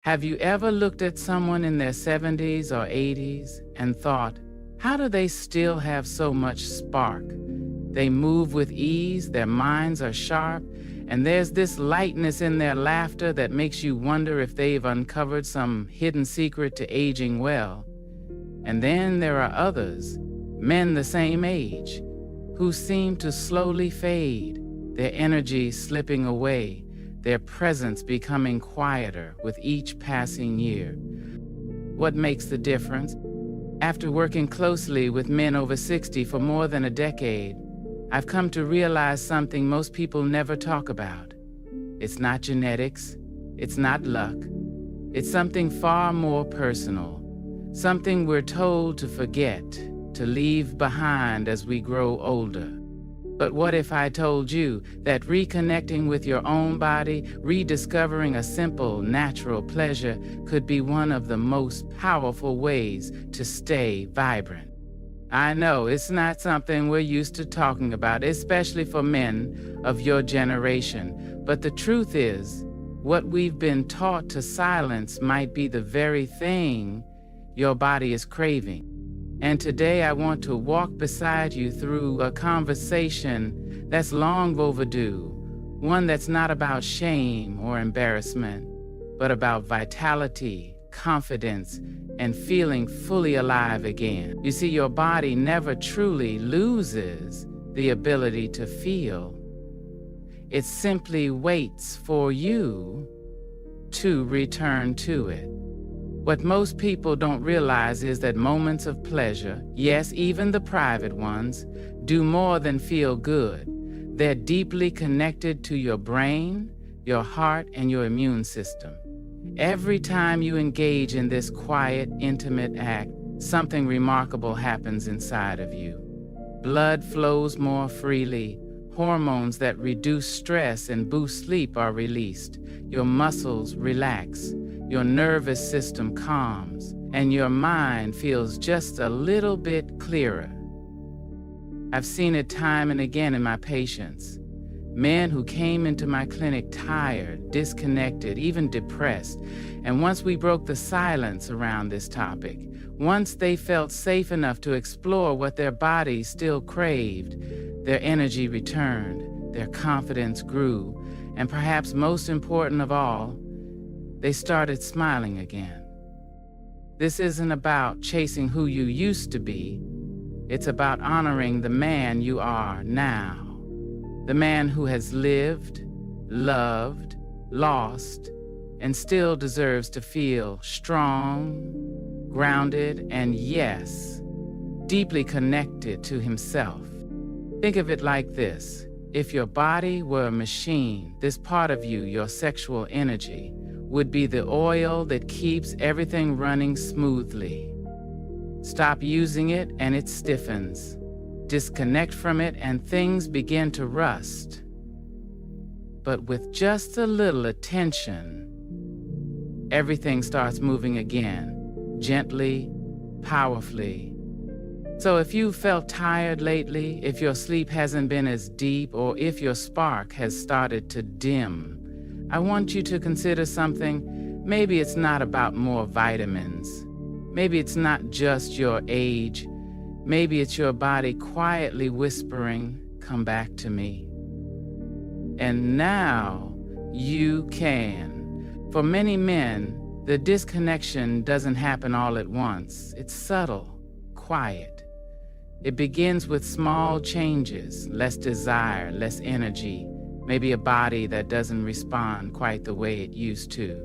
Have you ever looked at someone in their 70s or 80s and thought, how do they still have so much spark? They move with ease, their minds are sharp, and there's this lightness in their laughter that makes you wonder if they've uncovered some hidden secret to aging well. And then there are others, men the same age, who seem to slowly fade, their energy slipping away, their presence becoming quieter with each passing year. What makes the difference? After working closely with men over 60 for more than a decade, I've come to realize something most people never talk about. It's not genetics, it's not luck, it's something far more personal, something we're told to forget, to leave behind as we grow older. But what if I told you that reconnecting with your own body, rediscovering a simple, natural pleasure could be one of the most powerful ways to stay vibrant? I know it's not something we're used to talking about, especially for men of your generation. But the truth is, what we've been taught to silence might be the very thing your body is craving. And today I want to walk beside you through a conversation that's long overdue, one that's not about shame or embarrassment, but about vitality, confidence, and feeling fully alive again. You see, your body never truly loses the ability to feel. It simply waits for you to return to it. What most people don't realize is that moments of pleasure, yes, even the private ones, do more than feel good. They're deeply connected to your brain, your heart, and your immune system. Every time you engage in this quiet, intimate act, something remarkable happens inside of you. Blood flows more freely. Hormones that reduce stress and boost sleep are released. Your muscles relax. Your nervous system calms, and your mind feels just a little bit clearer. I've seen it time and again in my patients. Men who came into my clinic tired, disconnected, even depressed. And once we broke the silence around this topic, once they felt safe enough to explore what their bodies still craved, their energy returned, their confidence grew, and perhaps most important of all, they started smiling again. This isn't about chasing who you used to be. It's about honoring the man you are now. The man who has lived, loved, lost, and still deserves to feel strong, grounded, and yes, deeply connected to himself. Think of it like this. If your body were a machine, this part of you, your sexual energy, would be the oil that keeps everything running smoothly. Stop using it and it stiffens. Disconnect from it and things begin to rust. But with just a little attention, everything starts moving again, gently, powerfully. So if you felt tired lately, if your sleep hasn't been as deep, or if your spark has started to dim, I want you to consider something. Maybe it's not about more vitamins. Maybe it's not just your age. Maybe it's your body quietly whispering, "Come back to me." And now you can. For many men, the disconnection doesn't happen all at once. It's subtle, quiet. It begins with small changes, less desire, less energy, maybe a body that doesn't respond quite the way it used to.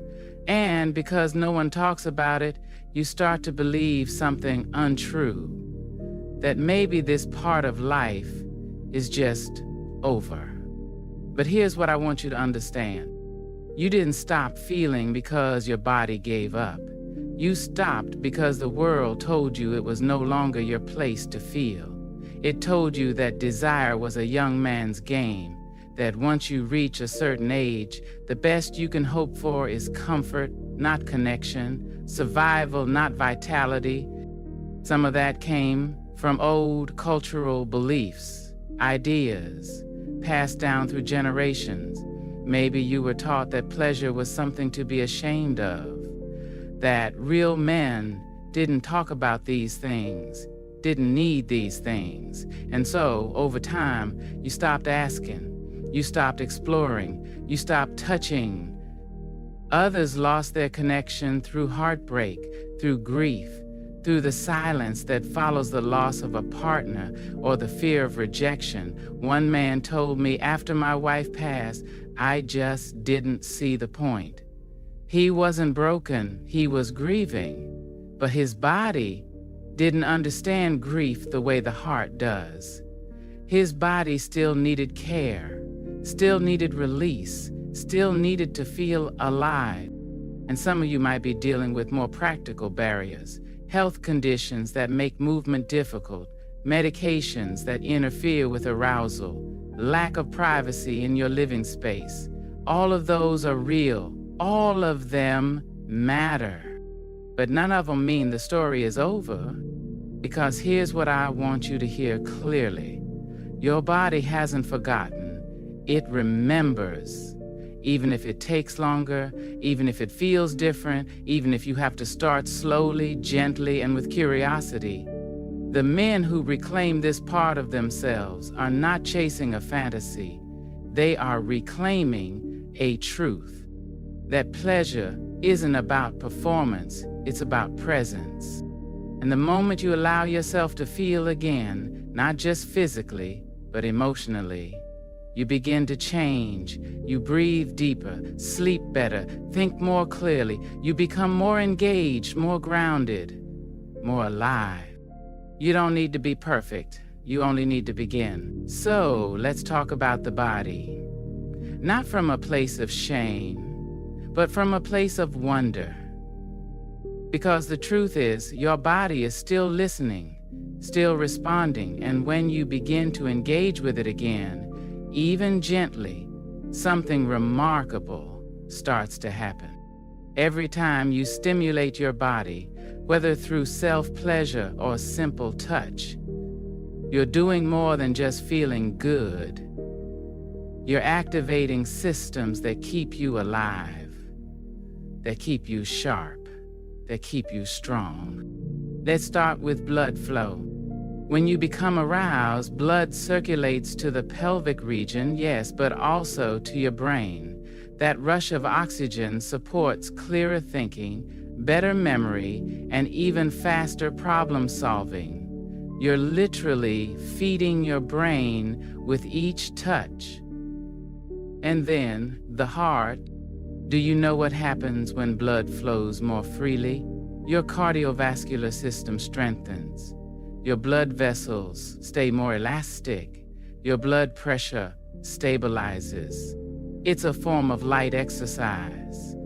And because no one talks about it, you start to believe something untrue, that maybe this part of life is just over. But here's what I want you to understand. You didn't stop feeling because your body gave up. You stopped because the world told you it was no longer your place to feel. It told you that desire was a young man's game, that once you reach a certain age, the best you can hope for is comfort, not connection, survival, not vitality. Some of that came from old cultural beliefs, ideas, passed down through generations. Maybe you were taught that pleasure was something to be ashamed of, that real men didn't talk about these things, didn't need these things. And so, over time, you stopped asking, you stopped exploring, you stopped touching. Others lost their connection through heartbreak, through grief, through the silence that follows the loss of a partner or the fear of rejection. One man told me, after my wife passed, I just didn't see the point. He wasn't broken, he was grieving, but his body didn't understand grief the way the heart does. His body still needed care, still needed release, still needed to feel alive. And some of you might be dealing with more practical barriers, health conditions that make movement difficult, medications that interfere with arousal, lack of privacy in your living space. All of those are real. All of them matter. But none of them mean the story is over, because here's what I want you to hear clearly. Your body hasn't forgotten. It remembers. Even if it takes longer, even if it feels different, even if you have to start slowly, gently, and with curiosity. The men who reclaim this part of themselves are not chasing a fantasy. They are reclaiming a truth. That pleasure isn't about performance, it's about presence. And the moment you allow yourself to feel again, not just physically, but emotionally, you begin to change. You breathe deeper, sleep better, think more clearly. You become more engaged, more grounded, more alive. You don't need to be perfect. You only need to begin. So let's talk about the body. Not from a place of shame, but from a place of wonder. Because the truth is, your body is still listening, still responding, and when you begin to engage with it again, even gently, something remarkable starts to happen. Every time you stimulate your body, whether through self-pleasure or simple touch, you're doing more than just feeling good. You're activating systems that keep you alive, that keep you sharp, that keep you strong. Let's start with blood flow. When you become aroused, blood circulates to the pelvic region, yes, but also to your brain. That rush of oxygen supports clearer thinking, better memory, and even faster problem solving. You're literally feeding your brain with each touch. And then, the heart. Do you know what happens when blood flows more freely? Your cardiovascular system strengthens. Your blood vessels stay more elastic. Your blood pressure stabilizes. It's a form of light exercise.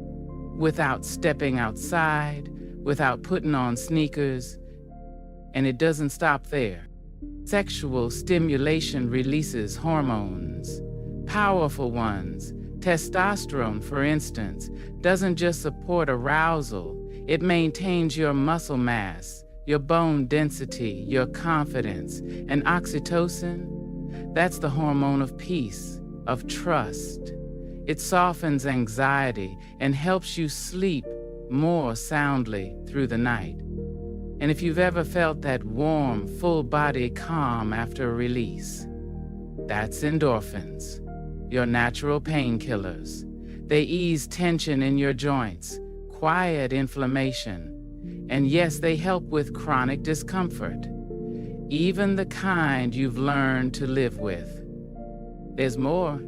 Without stepping outside, without putting on sneakers. And it doesn't stop there. Sexual stimulation releases hormones, powerful ones. Testosterone, for instance, doesn't just support arousal, it maintains your muscle mass, your bone density, your confidence. And oxytocin, that's the hormone of peace, of trust. It softens anxiety and helps you sleep more soundly through the night. And if you've ever felt that warm, full-body calm after a release, that's endorphins. Your natural painkillers. They ease tension in your joints, quiet inflammation, and yes, they help with chronic discomfort, even the kind you've learned to live with. There's more.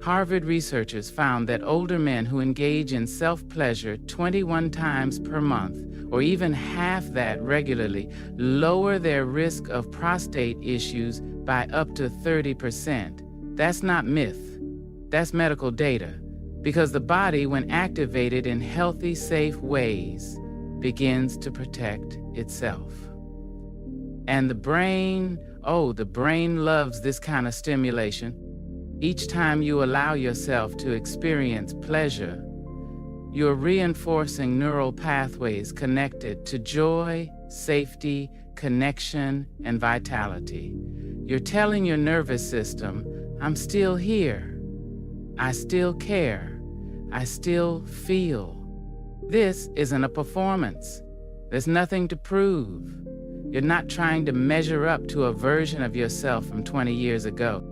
Harvard researchers found that older men who engage in self-pleasure 21 times per month, or even half that regularly, lower their risk of prostate issues by up to 30%. That's not myth. That's medical data, because the body, when activated in healthy, safe ways, begins to protect itself. And the brain loves this kind of stimulation. Each time you allow yourself to experience pleasure, you're reinforcing neural pathways connected to joy, safety, connection, and vitality. You're telling your nervous system, I'm still here. I still care. I still feel. This isn't a performance. There's nothing to prove. You're not trying to measure up to a version of yourself from 20 years ago.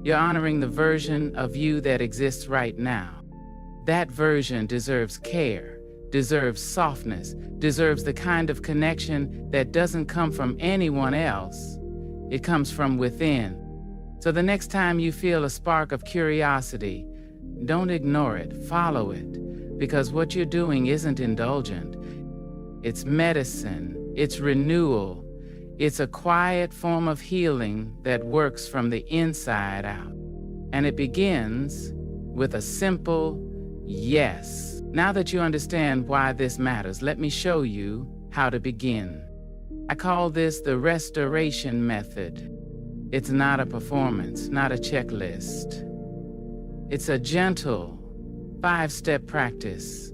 You're honoring the version of you that exists right now. That version deserves care, deserves softness, deserves the kind of connection that doesn't come from anyone else. It comes from within. So the next time you feel a spark of curiosity, don't ignore it, follow it, because what you're doing isn't indulgent. It's medicine, it's renewal, it's a quiet form of healing that works from the inside out. And it begins with a simple yes. Now that you understand why this matters, let me show you how to begin. I call this the restoration method. It's not a performance, not a checklist. It's a gentle, 5-step practice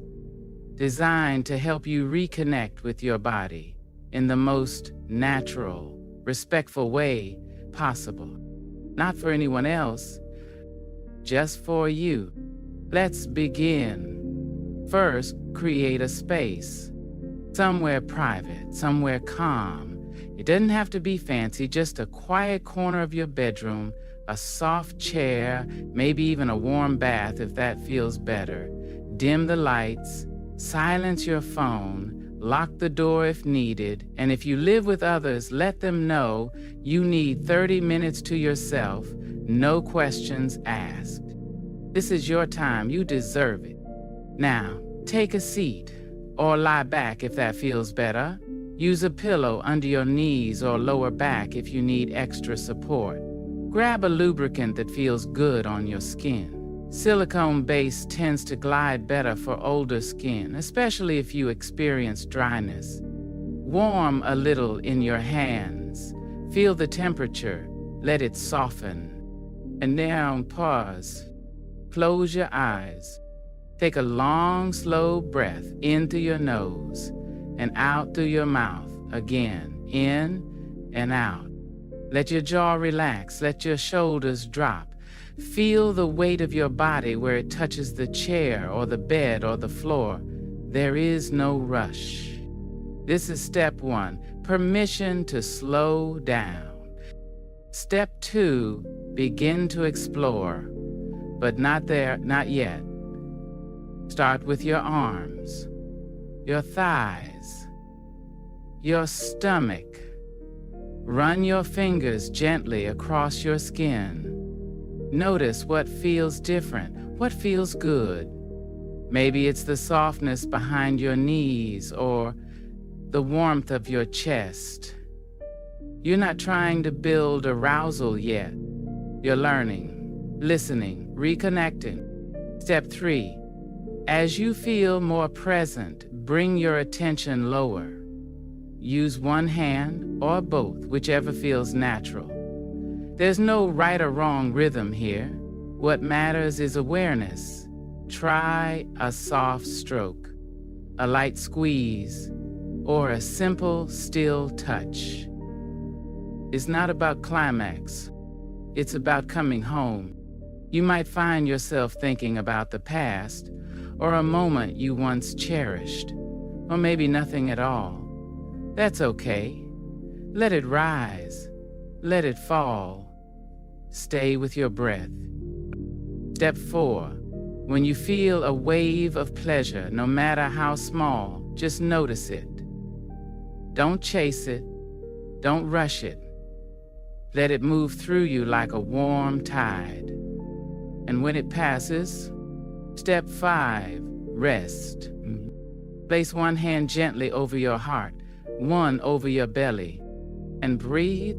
designed to help you reconnect with your body in the most natural, respectful way possible. Not for anyone else, just for you. Let's begin. First, create a space. Somewhere private, somewhere calm. It doesn't have to be fancy, just a quiet corner of your bedroom, a soft chair, maybe even a warm bath if that feels better. Dim the lights, silence your phone, lock the door if needed, and if you live with others, let them know you need 30 minutes to yourself, no questions asked. This is your time, you deserve it. Now, take a seat, or lie back if that feels better. Use a pillow under your knees or lower back if you need extra support. Grab a lubricant that feels good on your skin. Silicone base tends to glide better for older skin, especially if you experience dryness. Warm a little in your hands. Feel the temperature. Let it soften. And now pause. Close your eyes. Take a long, slow breath in through your nose and out through your mouth. Again, in and out. Let your jaw relax. Let your shoulders drop. Feel the weight of your body where it touches the chair or the bed or the floor. There is no rush. This is step 1, permission to slow down. Step 2, begin to explore, but not yet. Start with your arms, your thighs, your stomach. Run your fingers gently across your skin. Notice what feels different, what feels good. Maybe it's the softness behind your knees or the warmth of your chest. You're not trying to build arousal yet. You're learning, listening, reconnecting. Step 3, as you feel more present, bring your attention lower. Use one hand or both, whichever feels natural. There's no right or wrong rhythm here. What matters is awareness. Try a soft stroke, a light squeeze, or a simple, still touch. It's not about climax. It's about coming home. You might find yourself thinking about the past, or a moment you once cherished, or maybe nothing at all. That's okay. Let it rise. Let it fall. Stay with your breath. Step 4. When you feel a wave of pleasure, no matter how small, just notice it. Don't chase it. Don't rush it. Let it move through you like a warm tide. And when it passes, step 5, rest. Place one hand gently over your heart, one over your belly, and breathe.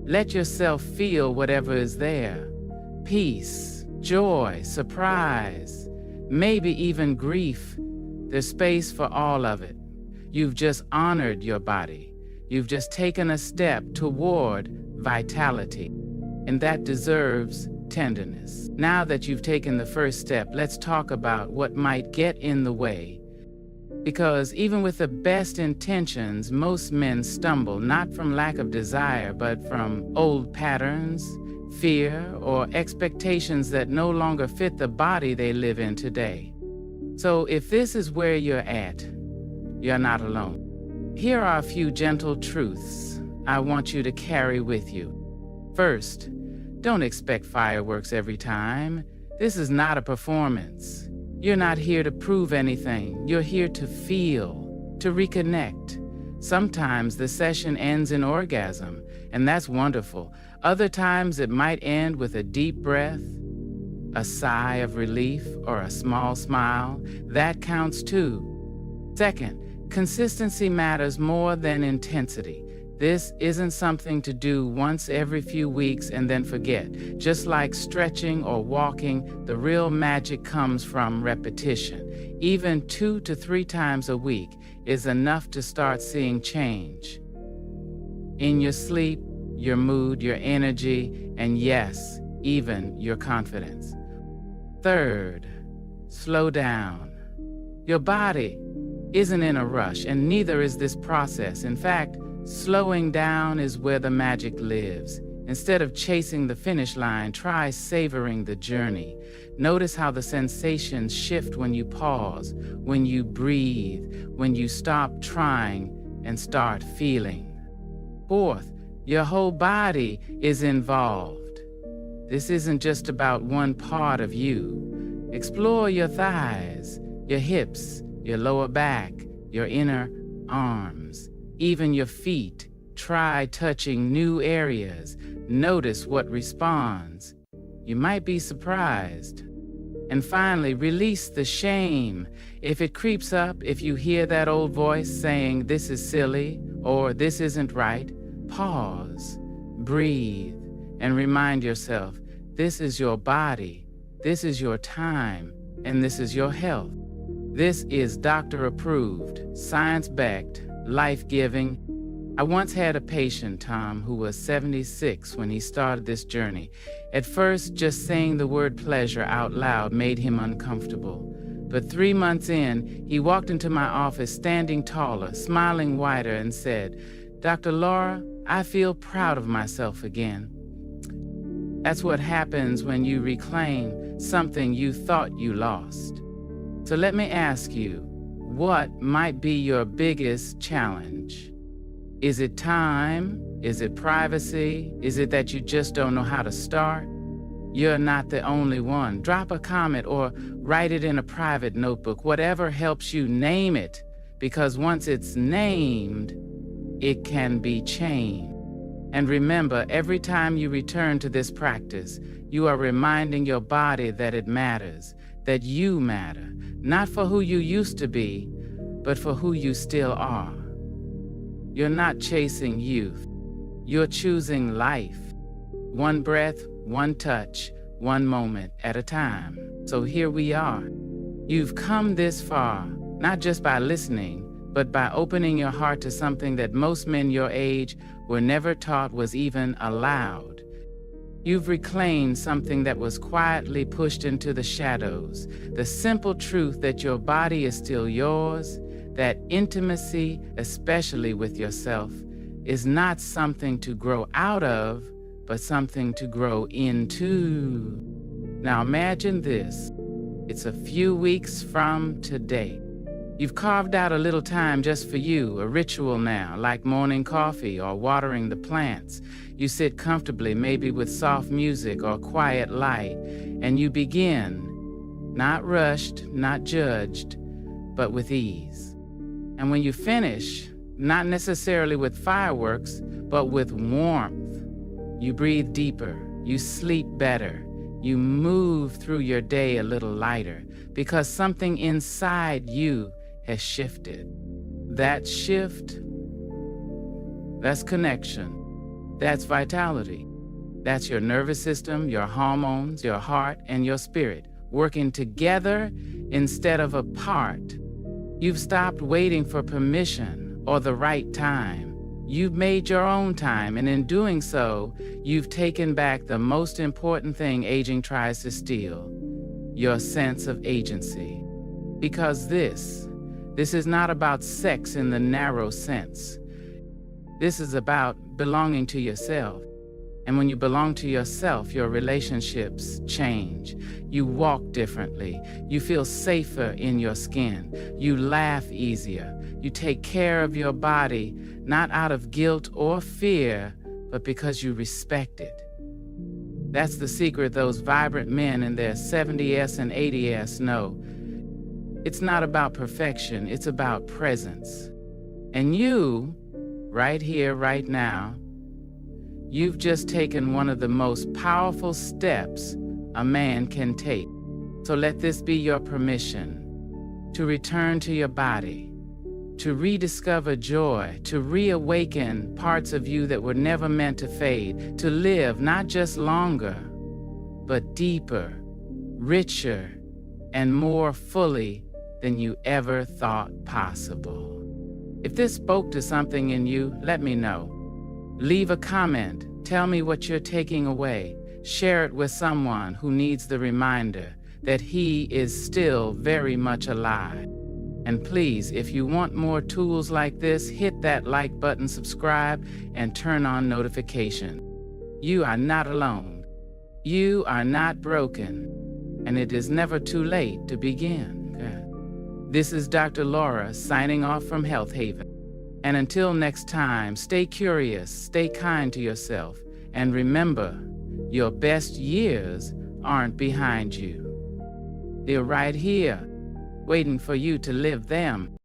Let yourself feel whatever is there. Peace, joy, surprise, maybe even grief. There's space for all of it. You've just honored your body. You've just taken a step toward vitality, and that deserves tenderness. Now that you've taken the first step, let's talk about what might get in the way. Because even with the best intentions, most men stumble, not from lack of desire, but from old patterns, fear, or expectations that no longer fit the body they live in today. So if this is where you're at, you're not alone. Here are a few gentle truths I want you to carry with you. First, don't expect fireworks every time. This is not a performance. You're not here to prove anything. You're here to feel, to reconnect. Sometimes the session ends in orgasm, and that's wonderful. Other times it might end with a deep breath, a sigh of relief, or a small smile. That counts too. Second, consistency matters more than intensity. This isn't something to do once every few weeks and then forget. Just like stretching or walking, the real magic comes from repetition. Even 2 to 3 times a week is enough to start seeing change in your sleep, your mood, your energy, and yes, even your confidence. Third, slow down. Your body isn't in a rush, and neither is this process. In fact, slowing down is where the magic lives. Instead of chasing the finish line, try savoring the journey. Notice how the sensations shift when you pause, when you breathe, when you stop trying and start feeling. Fourth, your whole body is involved. This isn't just about one part of you. Explore your thighs, your hips, your lower back, your inner arms, even your feet. Try touching new areas. Notice what responds. You might be surprised. And finally, release the shame. If it creeps up, if you hear that old voice saying, "This is silly," or "This isn't right," pause, breathe, and remind yourself, this is your body, this is your time, and this is your health. This is doctor-approved, science-backed, life-giving. I once had a patient, Tom, who was 76 when he started this journey. At first, just saying the word pleasure out loud made him uncomfortable. But 3 months in, he walked into my office standing taller, smiling wider, and said, "Dr. Laura, I feel proud of myself again." That's what happens when you reclaim something you thought you lost. So let me ask you, what might be your biggest challenge? Is it time? Is it privacy? Is it that you just don't know how to start? You're not the only one. Drop a comment or write it in a private notebook, whatever helps you name it, because once it's named, it can be changed. And remember, every time you return to this practice, you are reminding your body that it matters, that you matter, not for who you used to be, but for who you still are. You're not chasing youth. You're choosing life. One breath, one touch, one moment at a time. So here we are. You've come this far, not just by listening, but by opening your heart to something that most men your age were never taught was even allowed. You've reclaimed something that was quietly pushed into the shadows, the simple truth that your body is still yours, that intimacy, especially with yourself, is not something to grow out of, but something to grow into. Now imagine this. It's a few weeks from today. You've carved out a little time just for you, a ritual now, like morning coffee or watering the plants. You sit comfortably, maybe with soft music or quiet light, and you begin, not rushed, not judged, but with ease. And when you finish, not necessarily with fireworks, but with warmth, you breathe deeper, you sleep better, you move through your day a little lighter, because something inside you has shifted. That shift, that's connection, that's vitality. That's your nervous system, your hormones, your heart, and your spirit working together instead of apart. You've stopped waiting for permission or the right time. You've made your own time, and in doing so, you've taken back the most important thing aging tries to steal, your sense of agency. Because this is not about sex in the narrow sense. This is about belonging to yourself. And when you belong to yourself, your relationships change. You walk differently. You feel safer in your skin. You laugh easier. You take care of your body, not out of guilt or fear, but because you respect it. That's the secret those vibrant men in their 70s and 80s know. It's not about perfection, it's about presence. And you, right here, right now, you've just taken one of the most powerful steps a man can take. So let this be your permission to return to your body, to rediscover joy, to reawaken parts of you that were never meant to fade, to live not just longer, but deeper, richer, and more fully than you ever thought possible. If this spoke to something in you, let me know. Leave a comment, tell me what you're taking away, share it with someone who needs the reminder that he is still very much alive. And please, if you want more tools like this, hit that like button, subscribe, and turn on notifications. You are not alone. You are not broken. And it is never too late to begin. This is Dr. Laura signing off from Health Haven. And until next time, stay curious, stay kind to yourself, and remember, your best years aren't behind you. They're right here, waiting for you to live them.